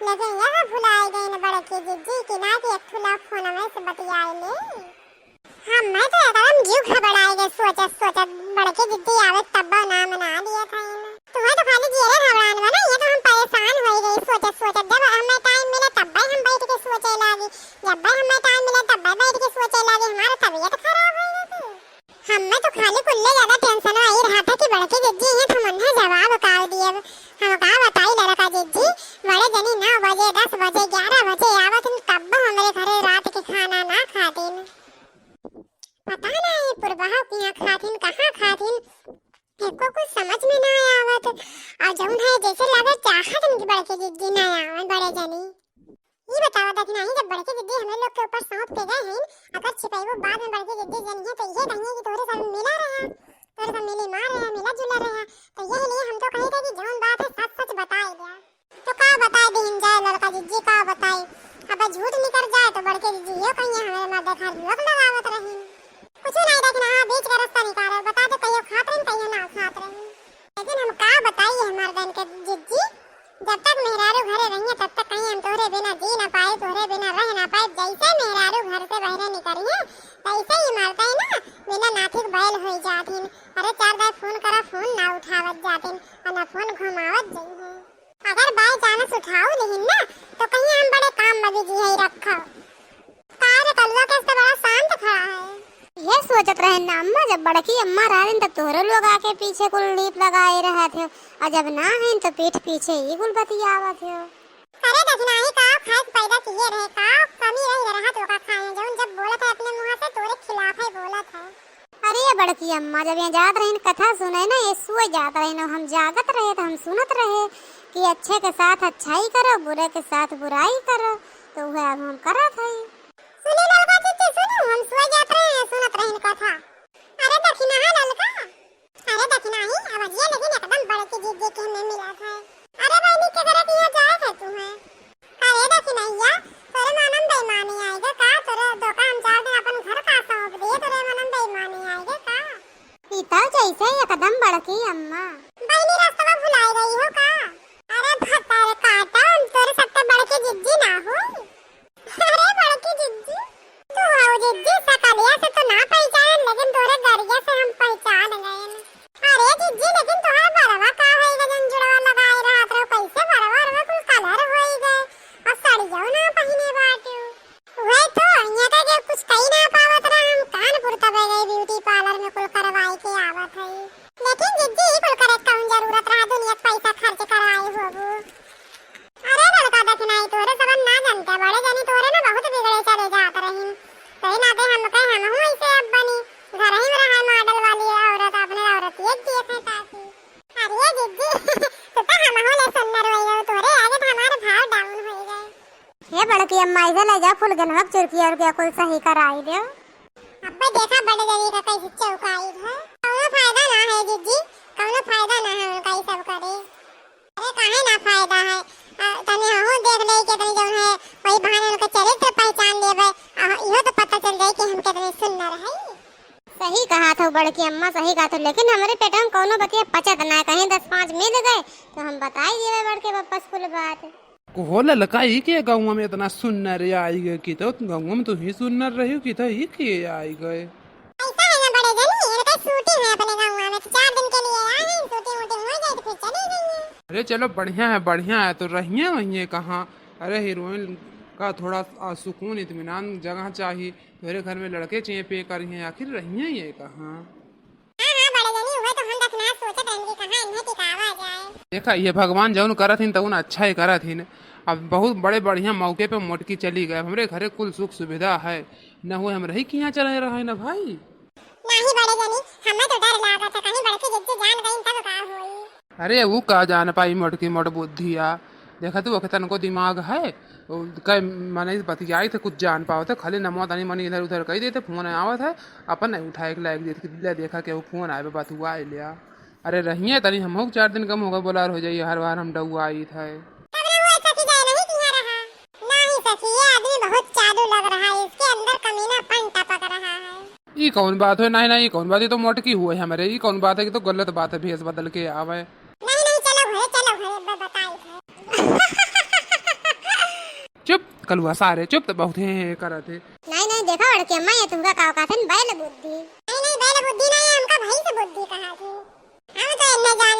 लेकिन यह भुलाई गई न बड़की जिज्जी कि ना कि एक ठुला फोन में से बतियाए ले। हम मैं तो एकदम जीव घबराए गए सोचत बड़की जिज्जी आवे तब नाम ना लिया था इन। तुम्हें तो खाली जीरे घबराने वाला ये तो हम परेशान हो गए सोचत जब हमें टाइम मिले तब हम बैठ के सोचे लागी, जब हमें टाइम मिले तब बैठ के सोचे लागी, हमारा तबीयत खराब हो गई थी। हमें तो खाली कुल्ले ज्यादा टेंशन आई रहा था कि बड़की जिज्जी है तो मन जवाब का दिए। हम का बताई लड़का जिज्जी बड़े जनी 9 बजे 10 बजे 11 बजे आवत तब हमारे घरे रात के खाना ना खातिन। पता नहीं पुरबहा की यहाँ खातिन कहाँ खातिन एको कुछ समझ में ना आवत। और जौन है जैसे लगे चाहत इनकी बड़की जिज्जी ना आवत बड़े जनी। ये बतावा था कि नहीं जब बड़की जिज्जी हमें लोग के ऊपर सौंप के गए हैं अगर छिपाई बात में बड़की जिज्जी जनी है तो ये कहिए कि तोरे साथ मिला रहा, तोरे साथ मिली मार रहा, मिला जुला रहा, तो यही लिए हम तो कही थे कि जौन बात है सच सच बताए गया। तो का बताए दिन जाए लड़का जिज्जी का बताए। अब झूठ निकल जाए तो बड़की जिज्जी ये कहिए हमें मर्द घर लोग लगावत रही। कुछ नहीं देखना हां बीच का रास्ता निकाले बता दे कहियो खात रही कहियो ना खात रही। लेकिन हम का बताइए मर्दन के जिज्जी जब तक मेहरारू घरे रहिए तब तक कहीं हम तोरे बिना जी ना पाए, तोरे बिना रह ना पाए। जैसे मेहरारू घर से बाहर निकलिए तैसे ही मरते हैं ना बिना नाथिक बैल हो जातिन। अरे 4 बार फोन करा फोन ना उठावत जातिन और ना फोन घुमावत जइए। अगर बाय चांस उठाओ लेकिन ना तो कहीं हम बड़े काम में बिजी है रखो। कार कल्लो के से बड़ा शांत खड़ा है। ये सोचत रहे ना अम्मा जब बड़की अम्मा रहन तब तोरे लोग आके पीछे कुल लीप लगाए रहे थे और जब ना है तो पीठ पीछे ही कुल बतियावत थे। अरे दखना ही का खास पैदा किए रहे का कमी रही रहा तो का खाए जौन जब बोला था अपने मुंह से तोरे खिलाफ है बोला था। अरे ये बड़की अम्मा जब यहाँ जात रहे कथा सुने ना ये सोए जात रहे ना हम जागत रहे तो हम सुनत रहे कि अच्छे के साथ अच्छाई करो बुरे के साथ बुराई करो तो वह अब हम करत है। सुने लड़का जी सुनो हम सोए जात रहे हैं सुनत रहे कथा। अरे दखना है लड़का, अरे दखना ही अब ये लेकिन एकदम बड़की जिज्जी के हमें मिला था। अरे बहनी के घर के यहाँ जाए है तुम्हें। अरे दखना या तोरे मानम बेईमानी आएगा का तोरे धोखा हम 4 दिन अपन घर का सौंप दिए तोरे मानम बेईमानी आएगा का। पीता जैसे एकदम बड़की अम्मा बहनी रास्ता भुलाई गई हो का। अरे भतार काटा तोरे सबसे बड़की जिज्जी ना हो। अरे बड़की जिज्जी तू आओ जिज्जी सकलिया से तो ना पहचान लेकिन तोरे गरिया से हम पहचान गए। अरे जिज्जी लेकिन तोहरा बरवा का है गजन जुड़वा लगाए रहा तो कैसे बरवा कुल कलर होई गए और साड़ियों ना पहने बाटू। वही तो यहाँ का जो कुछ कहीं ना पावत रहा हम कानपुर तब गए ब्यूटी पार्लर में कुल करवाई के आवत है। लेकिन जिज्जी कुल करे कौन जरूरत रहा दुनिया पैसा खर्च कराए होबू। अरे लड़का दखना ही तोरे सबन ना जानते बड़े जानी तोरे ना बहुत बिगड़े चले जात रही तई ना दे हम कहे हम हूं ऐसे अब बनी घर ही में रहा मॉडल वाली औरत अपने औरत ये दिए थे ताकि। अरे जिज्जी तो हम हो ले सुंदर हो गए तोरे आगे तो हमारे भाव डाउन हो गए। ये बड़की अम्मा इधर ले जा फुल गनवक चुरकी और क्या कुल सही कराई दे। अब्बे देखा बड़े जनी का कैसे चौकाई है कोनो फायदा ना है जिज्जी कोनो फायदा ना है उनका ये सब करे। अरे काहे ना फायदा है तने हो देख ले के तने जौन है वही बहाने उनका चरित्र पहचान लेबे इहो तो पता चल जाए कि हम कितने सुंदर है। सही कहा था बड़की अम्मा सही कहा था लेकिन हमारे पेट में कोनो बतिया पचत ना कहीं 10-5 मिल गए तो हम बताई देवे बड़के वापस कुल बात। को ललकाई के गाँव में इतना सुंदर आई गए की तो गाँव में तो ही सुंदर रही की तो ही के आई गए। ऐसा है ना बड़े जनी इनका शूटिंग है अपने गांव में 4 दिन के लिए आए हैं शूटिंग हो जाए तो फिर चली गई है। अरे चलो बढ़िया है तो रहिए वहीं कहाँ। अरे हीरोइन का थोड़ा सुकून इत्मीनान जगह चाहिए तेरे घर में लड़के चाहिए पे करिए आखिर रहिए ये कहाँ। देखा ये भगवान जौन करत हिन तउन अच्छा ही करत हिन। अब बहुत बड़े बढ़िया मौके पे मोटकी चली गए हमरे घरे कुल सुख सुविधा है न हुए हम रही कि यहाँ चले रहे ना भाई। नहीं बड़े जनी हमें तो डर लगा था कहीं बड़की जिज्जी जान गई तब का होई। अरे वो का जान पाई मोटकी मोट बुद्धि आ देखा तू तन को दिमाग है कई मने बतियाई थे कुछ जान पाओ थे खाली नमो तनी मनी इधर उधर कही देते फोन आवत है अपन नहीं उठाए के लायक देखा के वो फोन आए बात हुआ लिया। अरे रहिए तनी हम 4 दिन कम होगा बोलार हो जाइए हर बार हम डुआ आई थे। ये कौन बात है नहीं नहीं कौन बात है तो मोटकी हुए हमारे ये कौन बात है कि तो गलत बात है भेस बदल के आवे। नहीं चलो घरे बताई चुप कलुआ सारे चुप तो बहुत है करत है। नहीं नहीं देखा बड़की अम्मा ये तुमका का का बैल बुद्धि नहीं नहीं बैल बुद्धि नहीं है हमका भाई से बुद्धि कहा थी हम तो इन्ने जान